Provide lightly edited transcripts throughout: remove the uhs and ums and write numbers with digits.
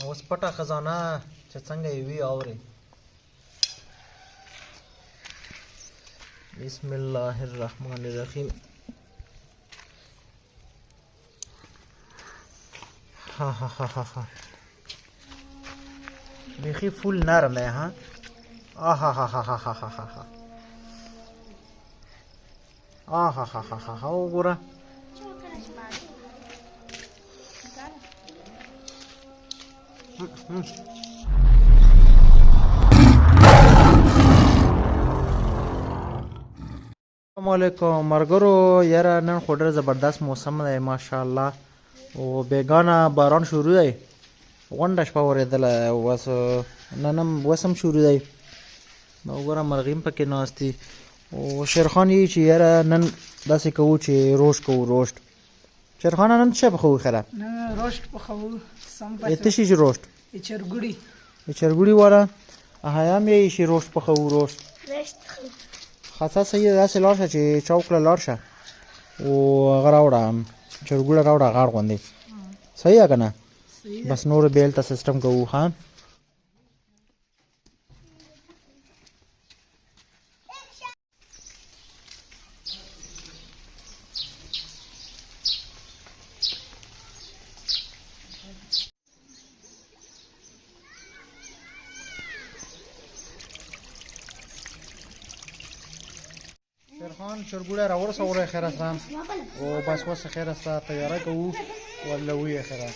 اوس پټه خزانه چې څنګه یې وي اورې. بسم الله الرحمن الرحیم. ها ها ها ها ها بیخي فول نرم دی ها. آها ها ها ها ها ها ها ها آها ها ها ها ها وګوره. السلام علیکم مرګرو. یاره نن خو ډېر زبردست موسم دی ماشاءالله او بیګانه باران شروع دی. غونډه شپه ورېدله اوس نن هم اوس هم شروع دی. وګوره مرغۍ هم پکې ناست دي او شیرخان یې چې یاره نن داسې کوو چې روشت کوو. روشت شیرخانه نن څه پخوو؟ خیره نن روشت پخوو. څه شي چې روشت؟ چرګوړي. چرګوړي والا هم یې شي روشت پخوو. روشت خاصه صحیح داسې لاړ شه چې چوک له لاړ شه او هغه راوړه چرګوړه راوړه غاړ غوندې. صحیح ده که نه؟ بس نور بیا هلته سیسټم کوو. ها شیرخان چرګوړی راورسولی خیر سره او بس اوس خیر سره تیاره کوو ولوي خیره.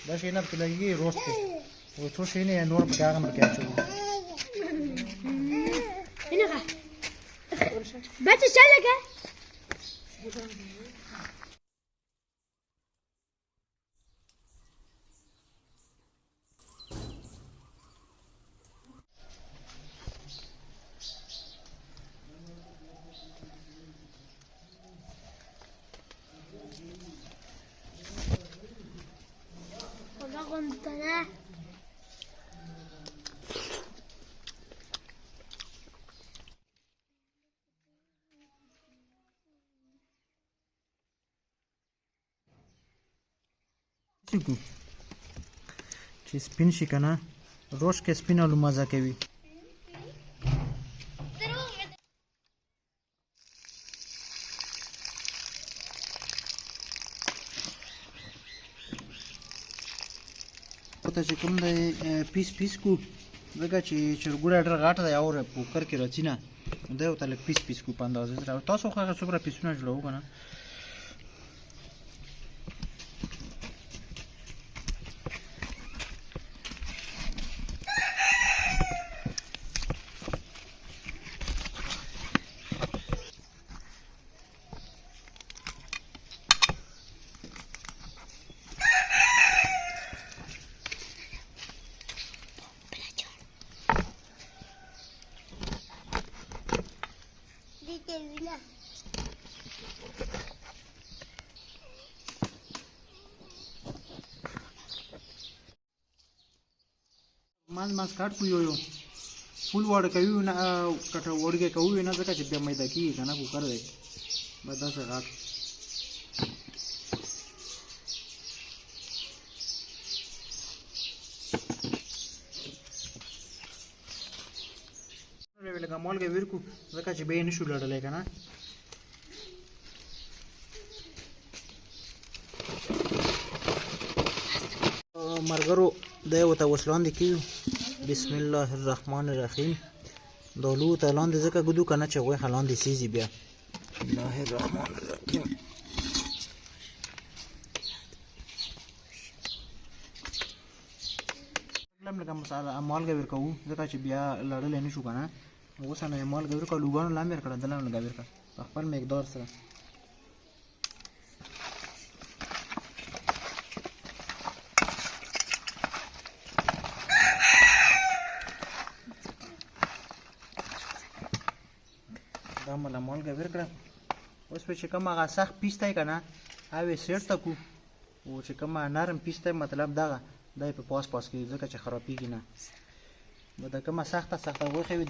دا شی نه پکې لګېږي روسټ کې او څو شیونه یې نور پکې هغه هم پکې اچوو. بچه چل لگه خدا قمتنه چې سپین شي که نه روش کې سپین الو مزه کوي. ته چې کوم دی پیس پیس کو ځکه چې چرګوړی ډېر غټ دی او په کوکر کې راځي نه دی ورته لږ پیس پیس کو په اندازې سره. تاسو خو هغه څومره پیسونه جوړوو که نه منځ منځ کټ کو یو فول واړه کوي نه کټه وړګې کوي نه ځکه چې بیا میده کېږي که نه کوکر دی بس داسې غټ. لږه مالګه ویر کړو ځکه چې بیا یې نه شو لړلی که نه. مرګرو دی ورته اوس لاندې کېږو. بسم الله الرحمن الرحیم. دا لو ته لاندې ځکه ږدو که نه چې غوښه لاندې سیزي بیا. بسم الله الرحمن الرحیم. لږ مالګه ویر کوو ځکه چې بیا لړلی نه شو که نه. اوس نه یې مالګه ویر کړه لوګانو لا هم ویر کړه دله هم لږه ویر کړه په خپل مقدار سره. دا مله مالګه ویر کړه. اوس به چې کوم هغه سخت پیس دی که نه هغه یې سیټ ته کړو او چې کوم نرم پیس دی مطلب دغه دا یې په پاس پاس کړي ځکه چې خرابېږي نه. به د کومه سخته سخته غوښې وي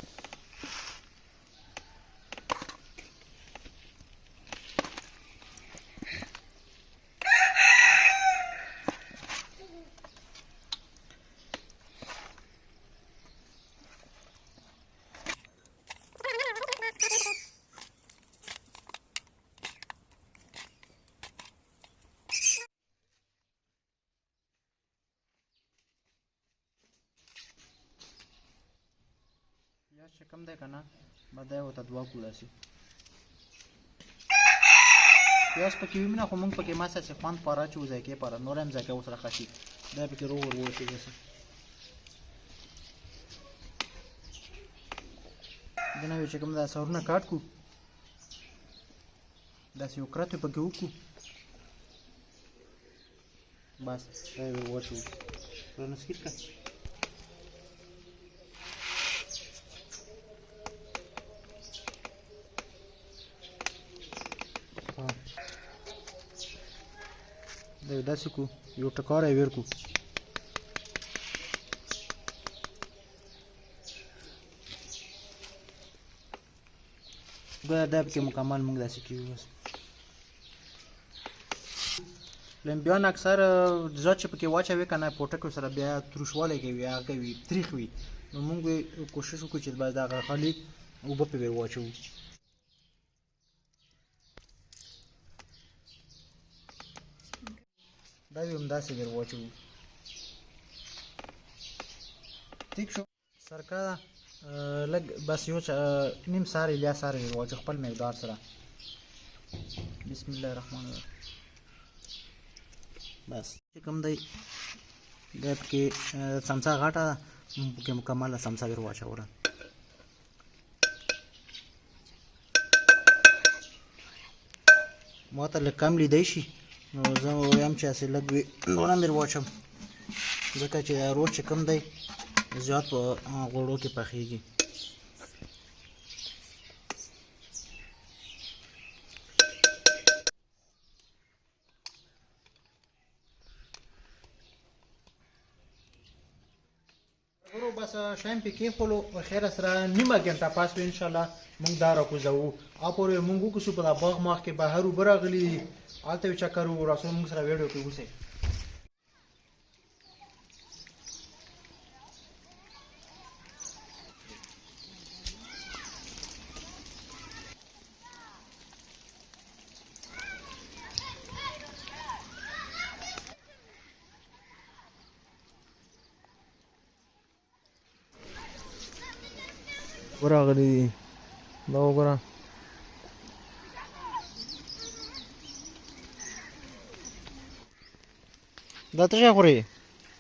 چې کوم دی که نه به دی ورته دوه کوله شي پیاز پکې وي مینه خو مونږ پکې ما ساسې خوند پاره اچوو ذایقې پاره نور هم ذایقه ورسره ښه شي دا پکې روغ ور وشېږي دې نه وي چې کوم دا سورونه کاټ کړو داسې یو کرت یې پکې وکړو بس دا یې ور واچوو رانه سکیټ کړه دا یو داسې کړو یو ټکار یې ویر کړو دا پکې مکمل موږ داسې کوو بس لمبیان اکثر ځات چې پکې واچوي که نه پوټکو سره بیا تروشوالی کوي هغه وي تریخ وي نو موږ کوشش وکړو چې بس دغه خالي اوبه پې ور واچوو دا یو همداسې ور واچوو ټیک شو سرکه لږ بس یو نیم ساری یا ساری ور واچو خپل مقدار سره بسم الله الرحمن الرحیم بس چې کوم دی دا پکې څمڅه غټه پکې مکمله څمڅه ور واچوله ما ته لږ کم لیدی شي نو زه وایم چې هسې لږ وي نور هم ور واچوم ځکه چې روز چې کوم دی زیات په غوړو کې پخیږي بس شایم پې کېښولو خیره سره نیمه ګنټه پاس وي انشاءالله موږ دا راکوزوو او پورې موږ وکړو په دا باغ ماغ کې بهر اوبه راغلي دي هلته یو چکر وراسو موږ سره ویډیو کې اوسئ ورغلي دي دا وګوره دا څه شی خورې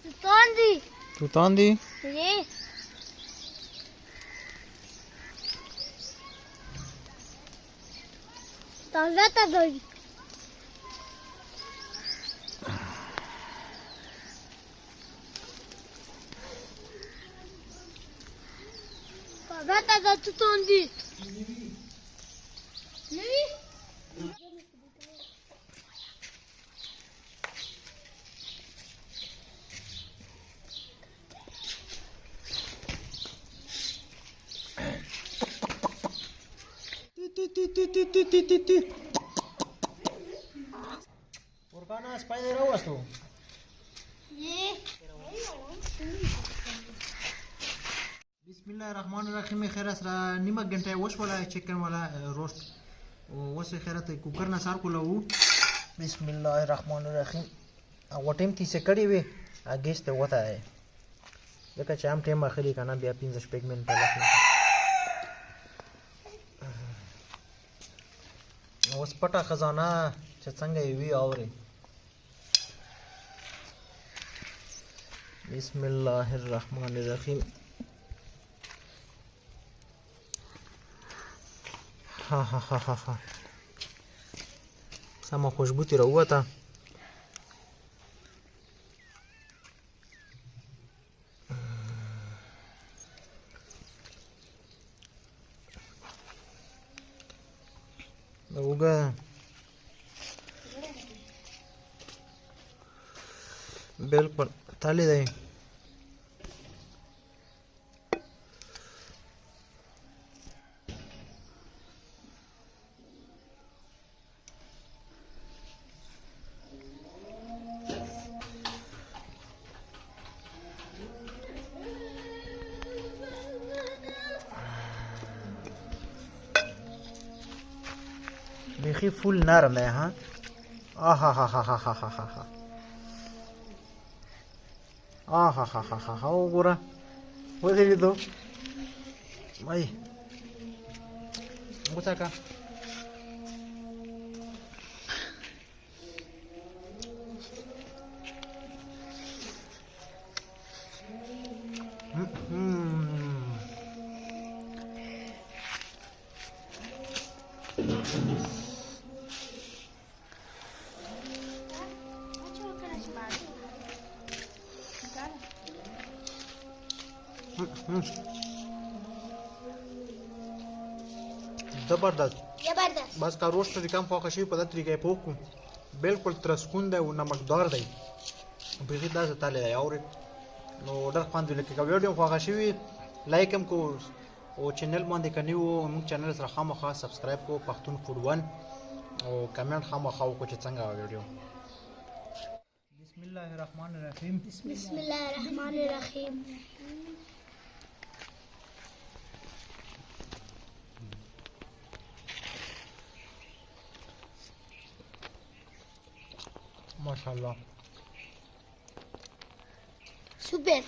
توتان دي توتان دي تازه تازه دي تازه توتان دي نوي ورکانه سپی دی راوستو بسم الله الرحمن الرحیم خیره سره نیمه ګنټه وشوله چکن والا روست اوس یې خیره ته کوکر نه سار کوله بسم الله الرحمن الرحیم هغه ټیم تیسې کړې وې ګیس ته وته دی ځکه چې هم ټیم اخلي که نه بیا 15 شپږ منټه اوس پټه خزانه چې څنګه یې وي اورې بسم الله الرحمن الرحیم ها ها ها ها ها سمه خوشبو ترې راووته د اوږه بالکل تالی دی بیخی فول نرم دی ها آها ها ها ها ها ها ها ها آها ها ها ها ها وګوره ودرېدو Ay. Ngutsaka. زبردست زبردست بس کا روش طریقه هم خوښه شوي په دا طریقه یې پوخ کړو بلکل ترسکون دی او نمکدار دی بیخي داسې تالی دی اورې نو ډېر خوند ویلې که ویډیو خوښه شوي لایک هم کو او چینل باندې که نه وو موږ چینل سره خامخا سبسکرایب کو پښتون فوډ ون او کمنټ خامخا وکړو چې څنګه وه ویډیو بسم الله الرحمن الرحیم بسم الله الرحمن الرحیم ماشاءالله سوپر